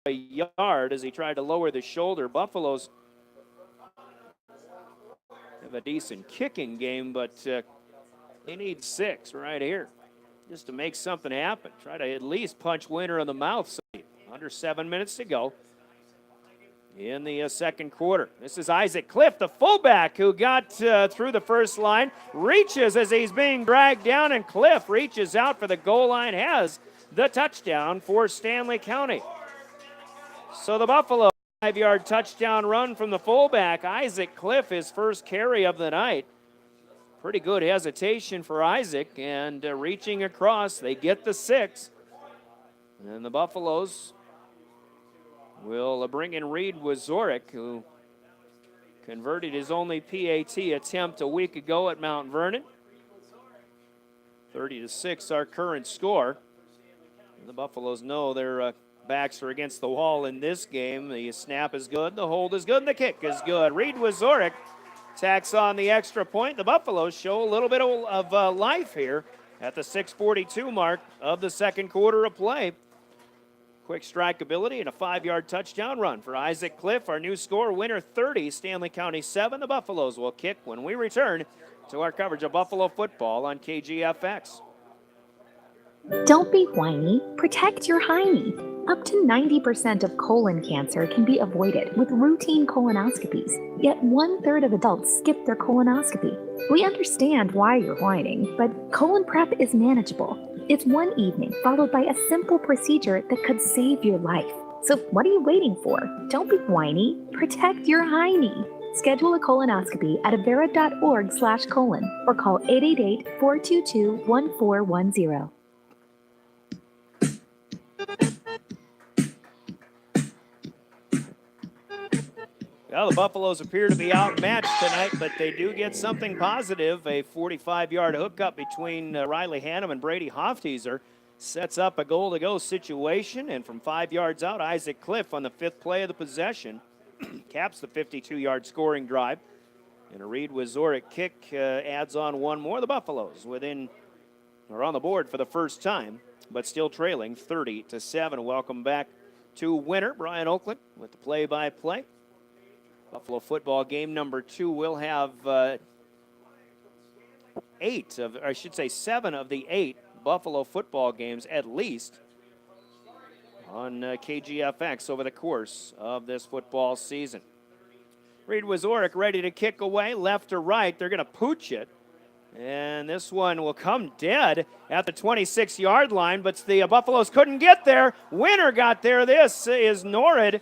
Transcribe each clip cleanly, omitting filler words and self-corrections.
a yard as he tried to lower the shoulder. Buffaloes have a decent kicking game, but they need 6 right here just to make something happen. Try to at least punch Winter in the mouth. Under 7 minutes to go in the second quarter. This is Isaac Cliff, the fullback, who got through the first line, reaches as he's being dragged down, and Cliff reaches out for the goal line, has the touchdown for Stanley County. So the Buffalo 5-yard touchdown run from the fullback, Isaac Cliff, his first carry of the night. Pretty good hesitation for Isaac, and reaching across, they get the 6. And the Buffaloes will bring in Reed Wazorek, who converted his only PAT attempt a week ago at Mount Vernon. 30-6 our current score. And the Buffaloes know their backs are against the wall in this game. The snap is good, the hold is good, and the kick is good. Reed Wazorek tacks on the extra point. The Buffaloes show a little bit of life here at the 6:42 mark of the second quarter of play. Quick strike ability and a 5-yard touchdown run for Isaac Cliff. Our new score, Winter 30, Stanley County 7. The Buffaloes will kick when we return to our coverage of Buffalo football on KGFX. Don't be whiny. Protect your hiney. Up to 90% of colon cancer can be avoided with routine colonoscopies, yet 1/3 of adults skip their colonoscopy. We understand why you're whining, but colon prep is manageable. It's one evening followed by a simple procedure that could save your life. So what are you waiting for? Don't be whiny. Protect your hiney. Schedule a colonoscopy at avera.org/colon or call 888-422-1410. Well, the Buffaloes appear to be outmatched tonight, but they do get something positive. A 45-yard hookup between Riley Hannum and Brady Hofteaser sets up a goal-to-go situation, and from 5 yards out, Isaac Cliff on the 5th play of the possession caps the 52-yard scoring drive. And a Reed Wazorek kick adds on one more. The Buffaloes are on the board for the first time, but still trailing 30-7. Welcome back to Winter. Brian Oakland with the play-by-play. Buffalo football game number 2 will have 7 of the 8 Buffalo football games at least on KGFX over the course of this football season. Reed Wazorek ready to kick away, left or right. They're going to pooch it. And this one will come dead at the 26-yard line, but the Buffaloes couldn't get there. Winter got there. This is Norrid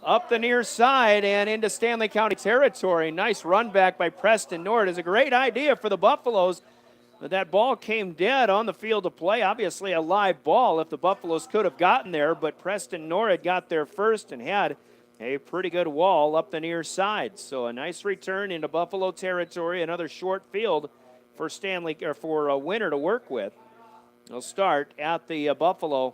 up the near side and into Stanley County territory. Nice run back by Preston Norrid. It's a great idea for the Buffaloes, but that ball came dead on the field of play. Obviously a live ball if the Buffaloes could have gotten there, but Preston Norrid got there first and had a pretty good wall up the near side. So a nice return into Buffalo territory, another short field for Winter to work with. They'll start at the Buffalo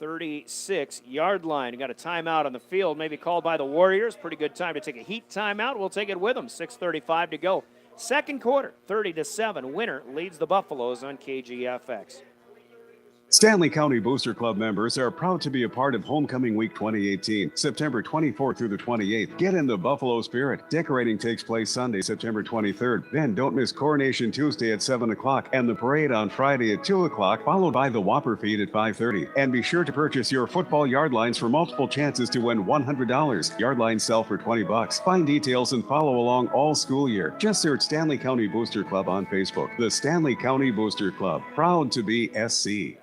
36-yard line. You got a timeout on the field, maybe called by the Warriors. Pretty good time to take a heat timeout. We'll take it with them. 6:35 to go. Second quarter, 30-7. Winter leads the Buffaloes on KGFX. Stanley County Booster Club members are proud to be a part of Homecoming Week 2018, September 24th through the 28th. Get in the Buffalo spirit. Decorating takes place Sunday, September 23rd. Then don't miss Coronation Tuesday at 7 o'clock and the parade on Friday at 2 o'clock, followed by the Whopper Feed at 5:30. And be sure to purchase your football yard lines for multiple chances to win $100. Yard lines sell for $20. Find details and follow along all school year. Just search Stanley County Booster Club on Facebook. The Stanley County Booster Club, proud to be SC.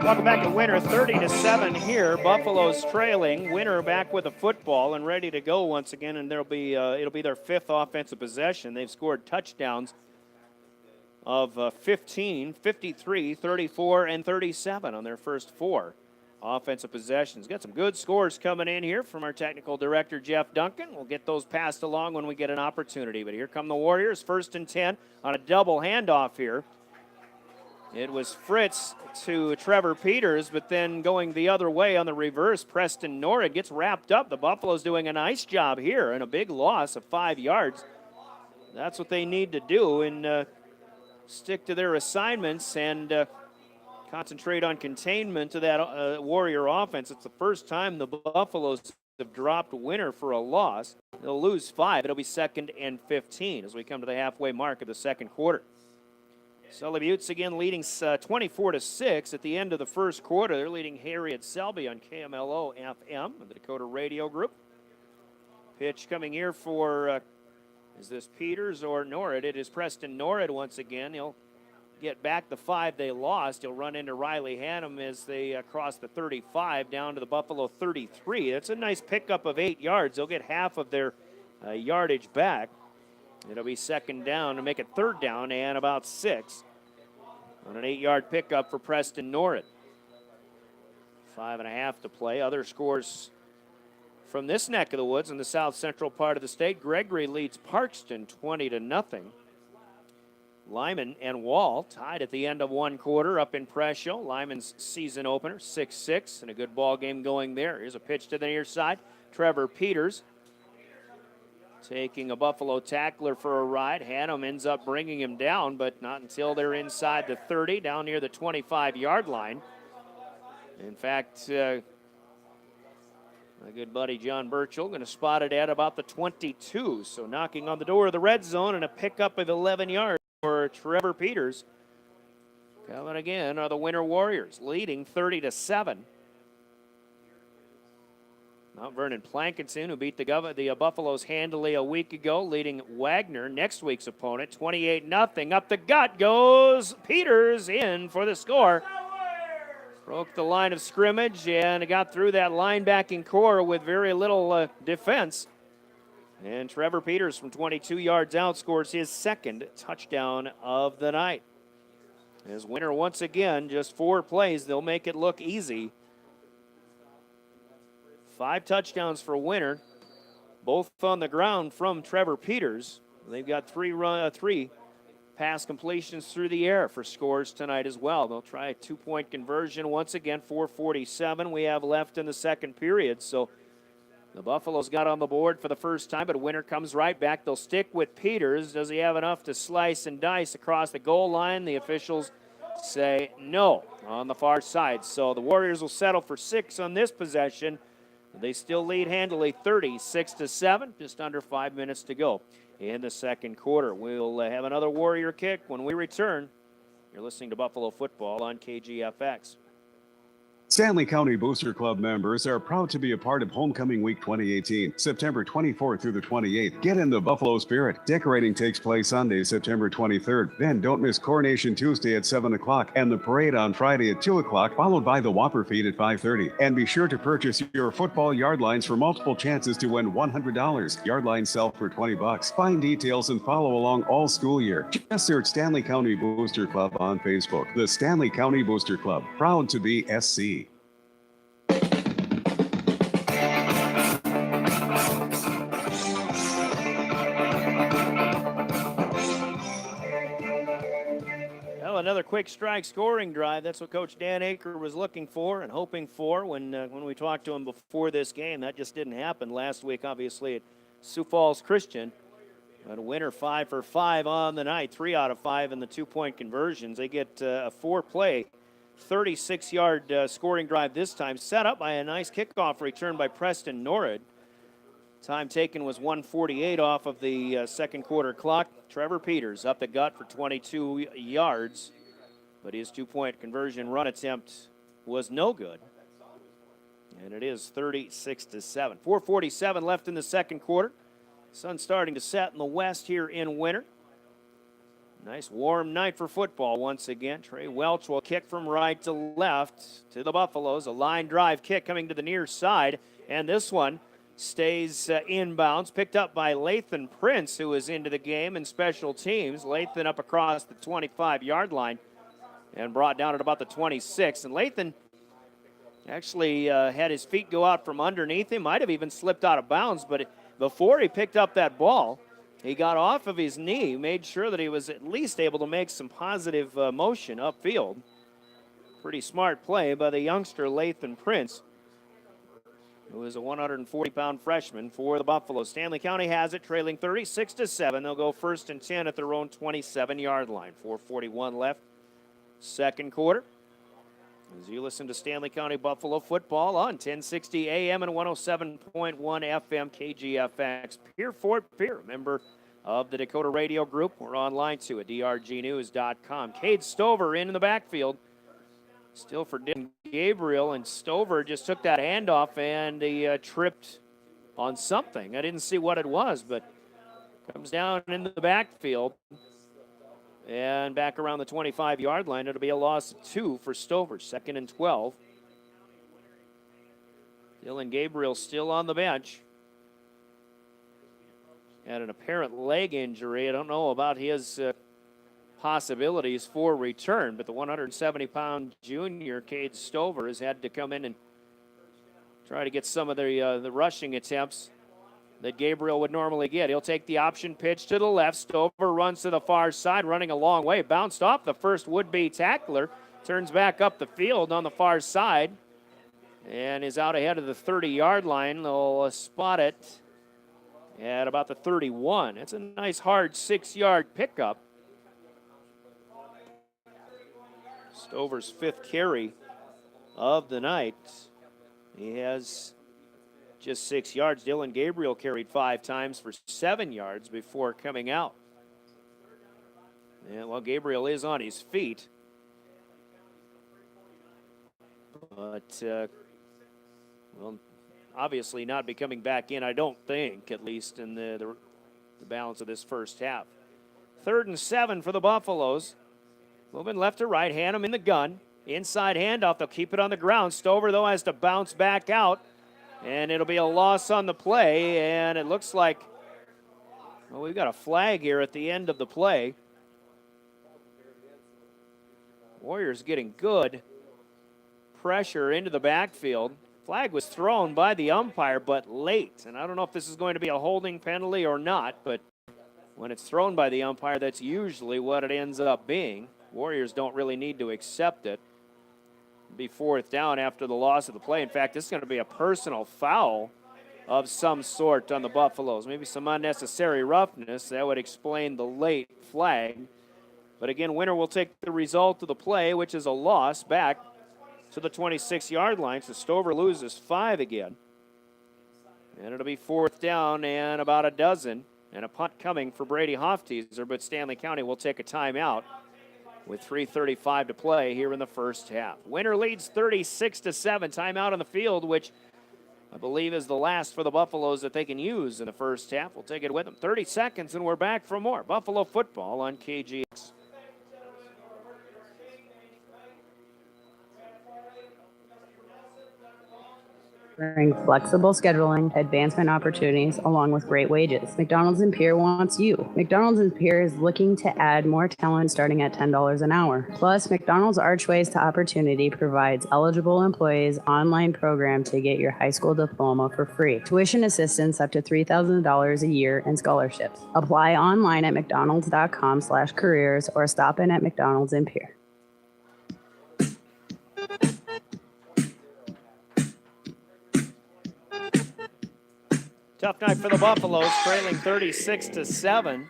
Welcome back to Winter, 30-7 here. Buffalo's trailing. Winter back with a football and ready to go once again, and it'll be their 5th offensive possession. They've scored touchdowns of 15, 53, 34, and 37 on their first 4 offensive possessions. Got some good scores coming in here from our technical director, Jeff Duncan. We'll get those passed along when we get an opportunity. But here come the Warriors, 1st and 10 on a double handoff here. It was Fritz to Trevor Peters, but then going the other way on the reverse, Preston Norrid gets wrapped up. The Buffaloes doing a nice job here and a big loss of 5 yards. That's what they need to do, and stick to their assignments and concentrate on containment to that Warrior offense. It's the first time the Buffaloes have dropped Winter for a loss. They'll lose 5. It'll be 2nd and 15 as we come to the halfway mark of the second quarter. Sully Buttes again leading 24-6 at the end of the first quarter. They're leading Harriet Selby on KMLO FM of the Dakota Radio Group. Pitch coming here for, is this Peters or Norrid? It is Preston Norrid once again. He'll get back the 5 they lost. He'll run into Riley Hannum as they cross the 35 down to the Buffalo 33. That's a nice pickup of 8 yards. They'll get half of their yardage back. It'll be 2nd down to make it 3rd down and about 6 on an 8-yard pickup for Preston Norrid. 5.5 to play. Other scores from this neck of the woods in the south central part of the state. Gregory leads Parkston 20-0. Lyman and Wall tied at the end of one quarter up in Presho. Lyman's season opener 6-6 and a good ball game going there. Here's a pitch to the near side. Trevor Peters taking a Buffalo tackler for a ride. Hannum ends up bringing him down, but not until they're inside the 30, down near the 25-yard line. In fact, my good buddy John Burchell going to spot it at about the 22, so knocking on the door of the red zone and a pickup of 11 yards for Trevor Peters. Coming again are the Winter Warriors, leading 30-7. Mount Vernon Plankinson, who beat the Buffaloes handily a week ago, leading Wagner, next week's opponent, 28-0. Up the gut goes Peters in for the score. Broke the line of scrimmage and got through that linebacking core with very little defense. And Trevor Peters from 22 yards out scores his 2nd touchdown of the night. As Winter once again, just 4 plays, they'll make it look easy. 5 touchdowns for Winter, both on the ground from Trevor Peters. They've got 3 pass completions through the air for scores tonight as well. They'll try a 2-point conversion once again, 4:47 we have left in the second period. So the Buffaloes got on the board for the first time, but Winter comes right back. They'll stick with Peters. Does he have enough to slice and dice across the goal line? The officials say no on the far side. So the Warriors will settle for 6 on this possession. They still lead handily 36-7, just under 5 minutes to go in the second quarter. We'll have another Warrior kick when we return. You're listening to Buffalo Football on KGFX. Stanley County Booster Club members are proud to be a part of Homecoming Week 2018, September 24th through the 28th. Get in the Buffalo spirit. Decorating takes place Sunday, September 23rd. Then don't miss Coronation Tuesday at 7 o'clock and the parade on Friday at 2 o'clock, followed by the Whopper Feed at 5:30. And be sure to purchase your football yard lines for multiple chances to win $100. Yard lines sell for $20. Find details and follow along all school year. Just search Stanley County Booster Club on Facebook. The Stanley County Booster Club, proud to be SC. Another quick strike scoring drive. That's what Coach Dan Aker was looking for and hoping for when we talked to him before this game. That just didn't happen last week, obviously, at Sioux Falls Christian. But Winter 5 for 5 on the night, 3 out of 5 in the 2-point conversions. They get a 4-play, 36-yard scoring drive this time, set up by a nice kickoff return by Preston Norrid. Time taken was 1:48 off of the second quarter clock. Trevor Peters up the gut for 22 yards, but his 2-point conversion run attempt was no good. And it is 36-7. 4:47 left in the second quarter. Sun starting to set in the west here in Winter. Nice warm night for football once again. Trey Welch will kick from right to left to the Buffaloes. A line drive kick coming to the near side, and this one stays inbounds, picked up by Lathan Prince, who is into the game in special teams. Lathan up across the 25-yard line and brought down at about the 26. And Lathan actually had his feet go out from underneath him, might have even slipped out of bounds, but before he picked up that ball, he got off of his knee, made sure that he was at least able to make some positive motion upfield. Pretty smart play by the youngster Lathan Prince. who is a 140-pound freshman for the Buffaloes. Stanley County has it, trailing 36-7. They'll go 1st and 10 at their own 27-yard line. 4:41 left, second quarter. As you listen to Stanley County Buffalo football on 1060 AM and 107.1 FM KGFX. Pier Fort Pier, member of the Dakota Radio Group. We're online too at drgnews.com. Cade Stover in the backfield. Still for Dylan Gabriel, and Stover just took that handoff and he tripped on something. I didn't see what it was, but comes down in the backfield. And back around the 25-yard line, it'll be a loss of 2 for Stover, 2nd and 12. Dylan Gabriel still on the bench. Had an apparent leg injury. I don't know about his possibilities for return, but the 170-pound junior, Cade Stover, has had to come in and try to get some of the rushing attempts that Gabriel would normally get. He'll take the option pitch to the left. Stover runs to the far side, running a long way. Bounced off the first would-be tackler. Turns back up the field on the far side and is out ahead of the 30-yard line. They'll spot it at about the 31. It's a nice hard 6-yard pickup. Stover's 5th carry of the night. He has just 6 yards. Dylan Gabriel carried 5 times for 7 yards before coming out. And while Gabriel is on his feet, but well, obviously not be coming back in, I don't think, at least in the balance of this first half. 3rd and 7 for the Buffaloes. Moving left to right, Hannum in the gun. Inside handoff, they'll keep it on the ground. Stover, though, has to bounce back out. And it'll be a loss on the play, and it looks like, well, we've got a flag here at the end of the play. Warriors getting good pressure into the backfield. Flag was thrown by the umpire, but late. And I don't know if this is going to be a holding penalty or not, but when it's thrown by the umpire, that's usually what it ends up being. Warriors don't really need to accept it. Be 4th down after the loss of the play. In fact, this is going to be a personal foul of some sort on the Buffaloes. Maybe some unnecessary roughness. That would explain the late flag. But again, winner will take the result of the play, which is a loss, back to the 26-yard line. So Stover loses 5 again. And it'll be 4th down and about a dozen. And a punt coming for Brady Hofteaser, but Stanley County will take a timeout with 3:35 to play here in the first half. Winner leads 36-7. Timeout on the field, which I believe is the last for the Buffaloes that they can use in the first half. We'll take it with them. 30 seconds, and we're back for more Buffalo football on KGX. Offering flexible scheduling, advancement opportunities, along with great wages. McDonald's in Pierre wants you. McDonald's in Pierre is looking to add more talent starting at $10 an hour. Plus, McDonald's Archways to Opportunity provides eligible employees online program to get your high school diploma for free. Tuition assistance up to $3,000 a year and scholarships. Apply online at mcdonalds.com/careers or stop in at McDonald's in Pierre. Tough night for the Buffaloes, trailing 36-7.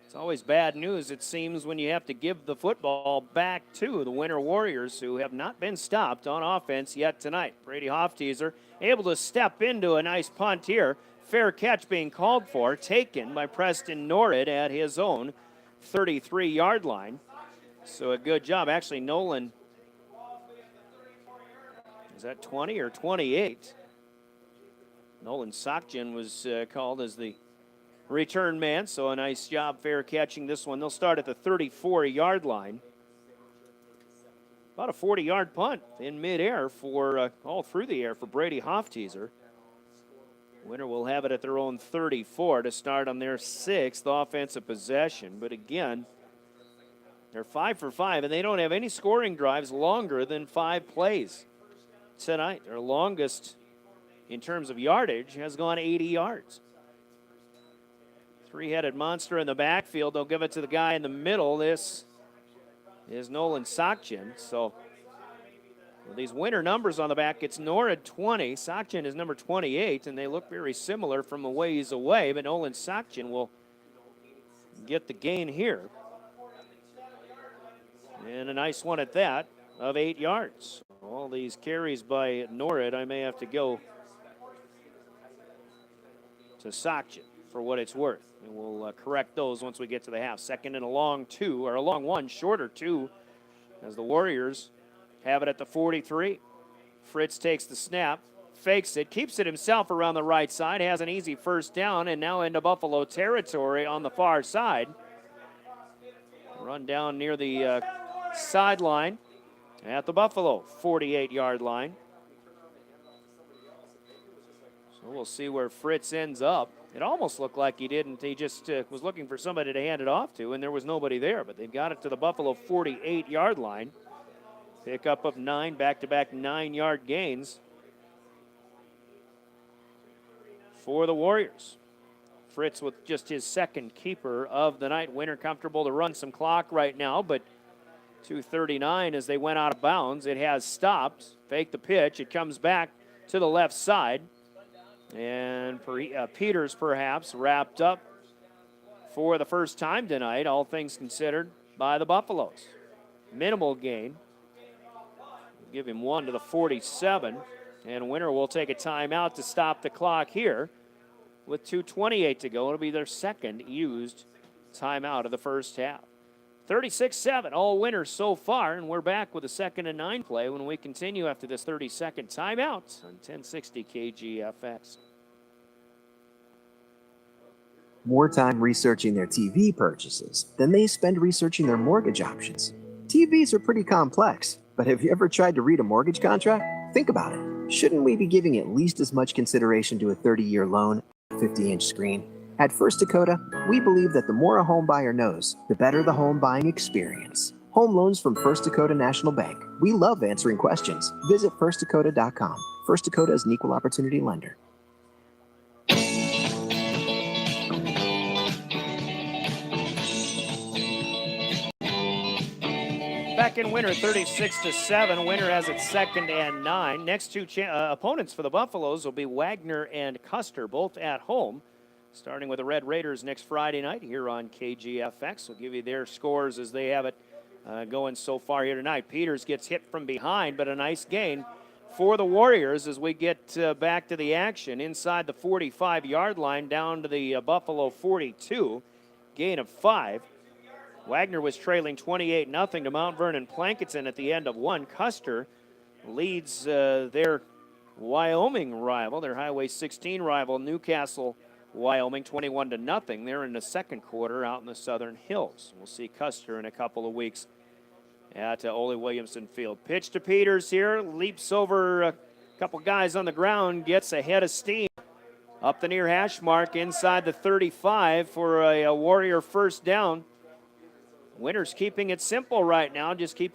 It's always bad news, it seems, when you have to give the football back to the Winter Warriors, who have not been stopped on offense yet tonight. Brady Hofteaser able to step into a nice punt here. Fair catch being called for, taken by Preston Norrid at his own 33-yard line. So a good job. Actually, Nolan, is that 20 or 28? Nolan Sakjan was called as the return man, so a nice job fair catching this one. They'll start at the 34-yard line. About a 40-yard punt in midair for all through the air for Brady Hofteaser. Winner will have it at their own 34 to start on their 6th offensive possession. But again, they're 5 for 5, and they don't have any scoring drives longer than 5 plays tonight. Their longest in terms of yardage has gone 80 yards. Three-headed monster in the backfield. They'll give it to the guy in the middle. This is Nolan Sakjan. So With these winner numbers on the back, it's Norrid 20, Sakchin is number 28, and they look very similar from a ways away, but Nolan Sakchin will get the gain here. And a nice one at that of 8 yards. All these carries by Norrid, I may have to go to Sakchin for what it's worth. And we'll correct those once we get to the half. Second and a long two, or a long one, shorter two, as the Warriors have it at the 43. Fritz takes the snap, fakes it, keeps it himself around the right side, has an easy first down, and now into Buffalo territory on the far side. Run down near the sideline at the Buffalo 48-yard line. So we'll see where Fritz ends up. It almost looked like he didn't. He just was looking for somebody to hand it off to, and there was nobody there. But they've got it to the Buffalo 48-yard line. Pick up of 9, back-to-back 9-yard gains for the Warriors. Fritz with just his second keeper of the night. Winner comfortable to run some clock right now, but 2:39 as they went out of bounds. It has stopped. Fake the pitch. It comes back to the left side. And Peters perhaps wrapped up for the first time tonight, all things considered, by the Buffaloes. Minimal gain. Give him one to the 47. And Winter will take a timeout to stop the clock here with 2:28 to go. It'll be their second used timeout of the first half. 36-7, all Winners so far, and we're back with a 2nd and 9 play when we continue after this 30-second timeout on 1060 KGFX. More time researching their TV purchases than they spend researching their mortgage options. TVs are pretty complex, but have you ever tried to read a mortgage contract? Think about it. Shouldn't we be giving at least as much consideration to a 30-year loan, 50-inch screen? At First Dakota, we believe that the more a home buyer knows, the better the home buying experience. Home loans from First Dakota National Bank. We love answering questions. Visit firstdakota.com. First Dakota is an equal opportunity lender. Back in Winter, 36-7. Winter has its 2nd and 9. Next two opponents for the Buffaloes will be Wagner and Custer, both at home. Starting with the Red Raiders next Friday night here on KGFX. We'll give you their scores as they have it going so far here tonight. Peters gets hit from behind, but a nice gain for the Warriors as we get back to the action inside the 45-yard line down to the Buffalo 42. Gain of 5. Wagner was trailing 28-0 to Mount Vernon Plankinton at the end of one. Custer leads their Wyoming rival, their Highway 16 rival, Newcastle, Wyoming, 21-0. They're in the second quarter out in the Southern Hills. We'll see Custer in a couple of weeks at Ole Williamson Field. Pitch to Peters here, leaps over a couple guys on the ground, gets ahead of steam up the near hash mark inside the 35 for a Warrior first down. Winter's keeping it simple right now, just keeping